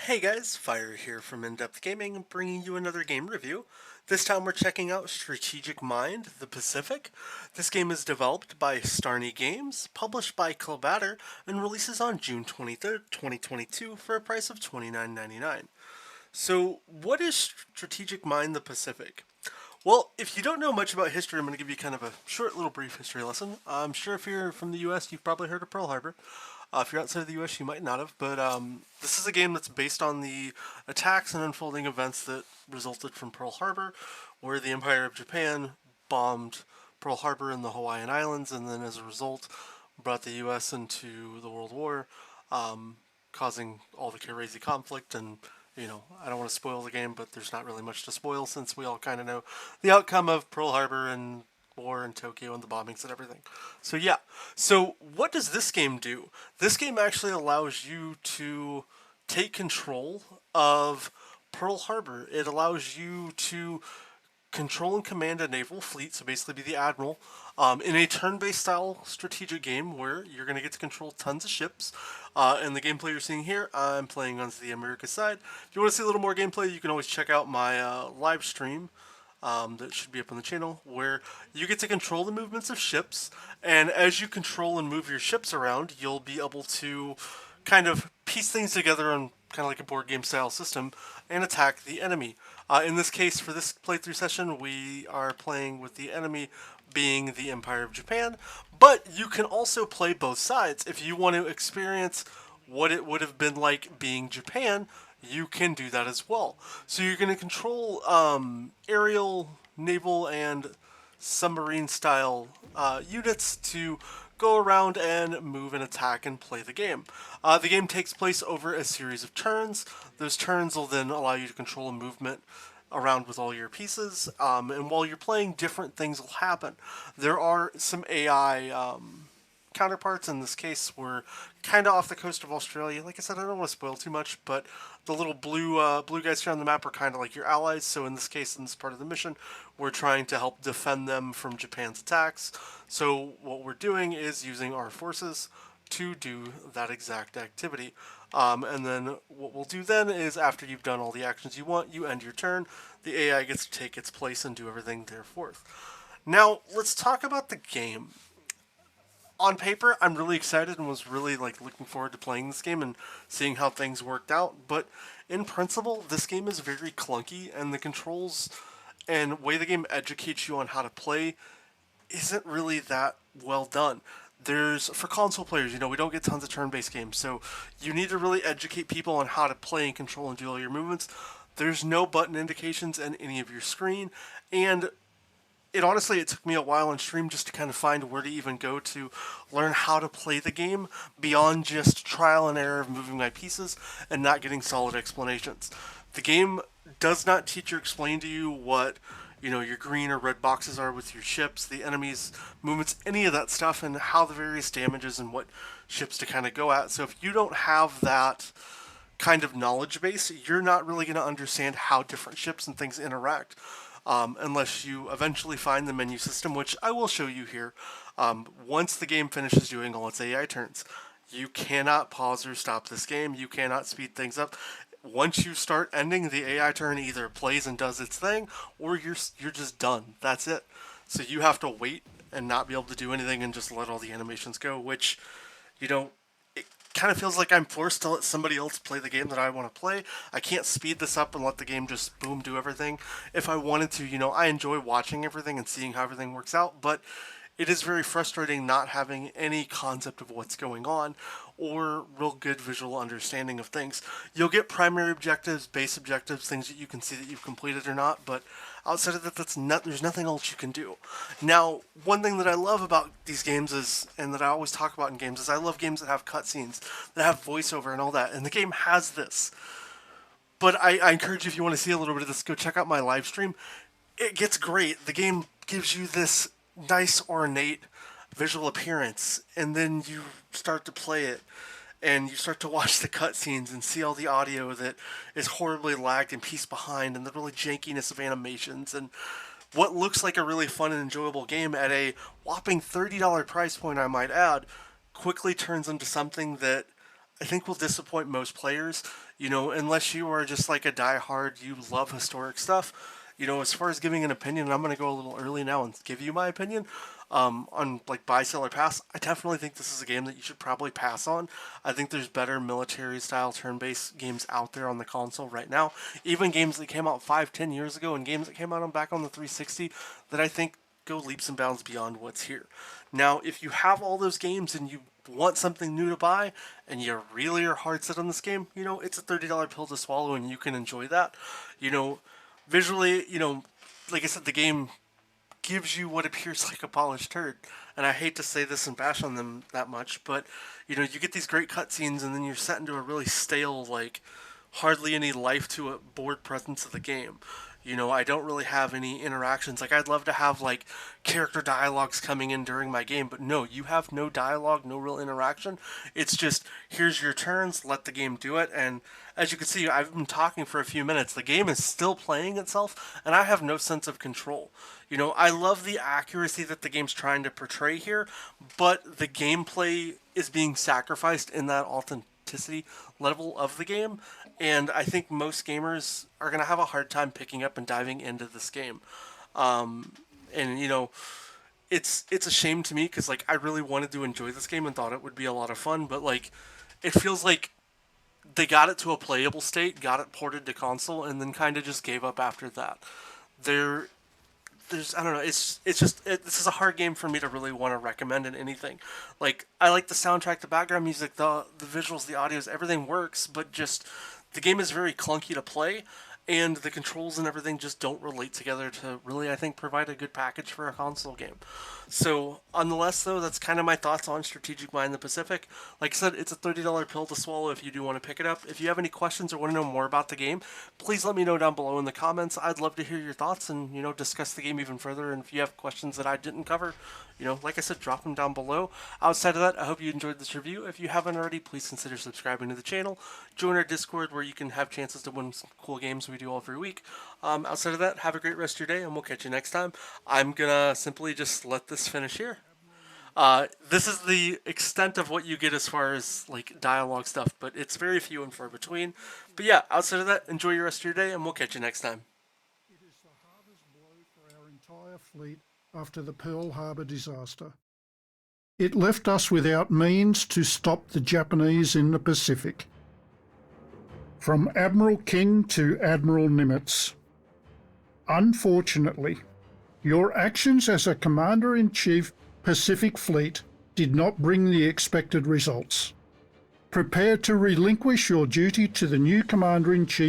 Hey guys, Fire here from InDepth Gaming, bringing you another game review. This time we're checking out Strategic Mind: The Pacific. This game is developed by Starny Games, published by Clubatter, and releases on June 23rd, 2022 for a price of $29.99. So, what is Strategic Mind: The Pacific? Well, if you don't know much about history, I'm going to give you kind of a short little brief history lesson. I'm sure if you're from the US, you've probably heard of Pearl Harbor. If you're outside of the US, you might not have, but this is a game that's based on the attacks and unfolding events that resulted from Pearl Harbor, where the Empire of Japan bombed Pearl Harbor and the Hawaiian Islands, and then as a result, brought the US into the World War, causing all the crazy conflict. And I don't want to spoil the game, but there's not really much to spoil since we all kind of know the outcome of Pearl Harbor and war in Tokyo and the bombings and everything. So yeah. So what does this game do? This game actually allows you to take control of Pearl Harbor. It allows you to control and command a naval fleet, so basically be the admiral, in a turn-based style strategic game where you're going to get to control tons of ships. And the gameplay you're seeing here, I'm playing on the America side. If you want to see a little more gameplay, you can always check out my live stream. That should be up on the channel, where you get to control the movements of ships, and as you control and move your ships around, you'll be able to kind of piece things together on kind of like a board game style system and attack the enemy. In this case, for this playthrough session, we are playing with the enemy being the Empire of Japan, but you can also play both sides. If you want to experience what it would have been like being Japan, you can do that as well. So you're going to control aerial, naval, and submarine style units to go around and move and attack and play the game. The game takes place over a series of turns. Those turns will then allow you to control a movement around with all your pieces, and while you're playing, different things will happen. There are some AI counterparts. In this case, we're kind of off the coast of Australia. Like I said, I don't want to spoil too much, but the little blue guys here on the map are kind of like your allies. So in this case, in this part of the mission, we're trying to help defend them from Japan's attacks. So what we're doing is using our forces to do that exact activity. And then what we'll do then is, after you've done all the actions you want, you end your turn. The AI gets to take its place and do everything thereforth. Now, let's talk about the game. On paper, I'm really excited and was really looking forward to playing this game and seeing how things worked out. But in principle, this game is very clunky, and the controls and way the game educates you on how to play isn't really that well done. There's, for console players, we don't get tons of turn-based games, so you need to really educate people on how to play and control and do all your movements. There's no button indications in any of your screen, and it took me a while on stream just to kind of find where to even go to learn how to play the game beyond just trial and error of moving my pieces and not getting solid explanations. The game does not teach or explain to you what your green or red boxes are with your ships, the enemy's movements, any of that stuff, and how the various damages and what ships to kind of go at. So if you don't have that kind of knowledge base, you're not really going to understand how different ships and things interact, unless you eventually find the menu system, which I will show you here. Once the game finishes doing all its AI turns, you cannot pause or stop this game. You cannot speed things up. Once you start ending, the AI turn either plays and does its thing, or you're just done. That's it. So you have to wait and not be able to do anything and just let all the animations go, which it kind of feels like I'm forced to let somebody else play the game that I want to play. I can't speed this up and let the game just boom do everything. If I wanted to, I enjoy watching everything and seeing how everything works out, but it is very frustrating not having any concept of what's going on or real good visual understanding of things. You'll get primary objectives, base objectives, things that you can see that you've completed or not, but outside of that, there's nothing else you can do. Now, one thing that I love about these games is, and that I always talk about in games, is I love games that have cutscenes, that have voiceover and all that, and the game has this. But I encourage you, if you want to see a little bit of this, go check out my live stream. It gets great. The game gives you this nice, ornate visual appearance, and then you start to play it, and you start to watch the cutscenes and see all the audio that is horribly lagged and pieced behind, and the really jankiness of animations, and what looks like a really fun and enjoyable game at a whopping $30 price point, I might add, quickly turns into something that I think will disappoint most players. Unless you are just like a diehard, you love historic stuff. As far as giving an opinion, I'm going to go a little early now and give you my opinion on like buy, sell, or pass. I definitely think this is a game that you should probably pass on. I think there's better military style turn-based games out there on the console right now. Even games that came out 5, 10 years ago, and games that came out back on the 360 that I think go leaps and bounds beyond what's here. Now, if you have all those games and you want something new to buy and you really are hard set on this game, it's a $30 pill to swallow and you can enjoy that. Visually, like I said, the game gives you what appears like a polished turd. And I hate to say this and bash on them that much, but you get these great cutscenes and then you're set into a really stale, like hardly any life to a board presence of the game. I don't really have any interactions. Like, I'd love to have, like, character dialogues coming in during my game, but no, you have no dialogue, no real interaction. It's just, here's your turns, let the game do it, and as you can see, I've been talking for a few minutes. The game is still playing itself, and I have no sense of control. I love the accuracy that the game's trying to portray here, but the gameplay is being sacrificed in that authenticity level of the game, and I think most gamers are going to have a hard time picking up and diving into this game. And it's a shame to me because like I really wanted to enjoy this game and thought it would be a lot of fun, but like it feels like they got it to a playable state, got it ported to console, and then kind of just gave up after that. There there's I don't know. This is a hard game for me to really want to recommend in anything. Like I like the soundtrack, the background music, the visuals, the audios, everything works, but just the game is very clunky to play, and the controls and everything just don't relate together to really, I think, provide a good package for a console game. So, nonetheless, though, that's kind of my thoughts on Strategic Mind: The Pacific. Like I said, it's a $30 pill to swallow if you do want to pick it up. If you have any questions or want to know more about the game, please let me know down below in the comments. I'd love to hear your thoughts and, discuss the game even further. And if you have questions that I didn't cover, like I said, drop them down below. Outside of that, I hope you enjoyed this review. If you haven't already, please consider subscribing to the channel. Join our Discord where you can have chances to win some cool games we do all every week. Outside of that, have a great rest of your day, and we'll catch you next time. I'm gonna simply just let this finish here. This is the extent of what you get as far as like dialogue stuff, but it's very few and far between. But yeah, outside of that, enjoy your rest of your day, and we'll catch you next time. It is the hardest blow for our entire fleet after the Pearl Harbor disaster. It left us without means to stop the Japanese in the Pacific. From Admiral King to Admiral Nimitz. Unfortunately, your actions as a Commander-in-Chief Pacific Fleet did not bring the expected results. Prepare to relinquish your duty to the new Commander-in-Chief